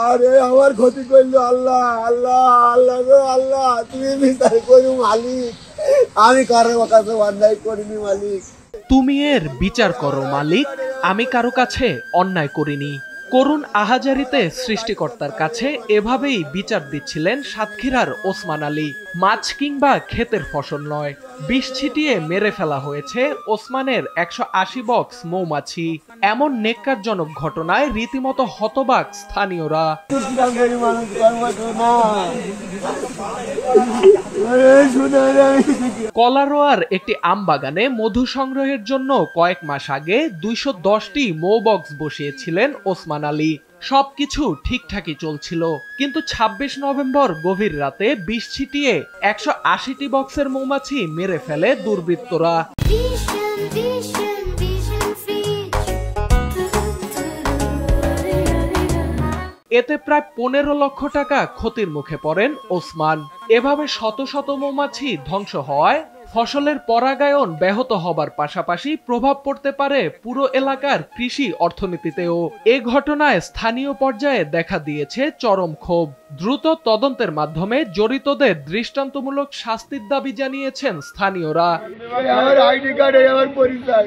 আরে আমার ক্ষতি করলো আল্লাহ, আল্লাহ, আল্লাহ গো আল্লাহ, তুমি বিচার করো মালিক, আমি কারো কাছে অন্যায় করিনি মালিক। তুমি এর বিচার করো মালিক, আমি কারো কাছে অন্যায় করিনি। করুণ আহাজারিতে সৃষ্টিকর্তার কাছে এভাবেই বিচার দিচ্ছিলেন সাতক্ষীরার ওসমান আলী। মাছ কিংবা ক্ষেতের ফসল নয়, বিষ ছিটিয়ে মেরে ফেলা হয়েছে ওসমানের 180 বক্স মৌমাছি। এমন নেক্কারজনক ঘটনায় রীতিমতো হতবাক স্থানীয়রা। কলারোয়ার একটি আম বাগানে মধু সংগ্রহের জন্য কয়েক মাস আগে 210টি মৌবক্স বসিয়েছিলেন ওসমান আলী। সবকিছু ঠিকঠাকই চলছিল, কিন্তু 26 নভেম্বর গভীর রাতে বিষ ছিটিয়ে 180টি বক্সের মৌমাছি মেরে ফেলে দুর্বৃত্তরা। এতে প্রায় 15 লক্ষ টাকা ক্ষতির মুখে পড়েন ওসমান। এভাবে শত শত মৌমাছি ধ্বংস হওয়ায় ফসলের পরাগায়ন ব্যাহত হবার পাশাপাশি প্রভাব পড়তে পারে পুরো এলাকার কৃষি অর্থনীতিতেও। এ ঘটনায় স্থানীয় পর্যায়ে দেখা দিয়েছে চরম ক্ষোভ। দ্রুত তদন্তের মাধ্যমে জড়িতদের দৃষ্টান্তমূলক শাস্তির দাবি জানিয়েছেন স্থানীয়রা। আমার আইডি কার্ড, আমার পরিচয়,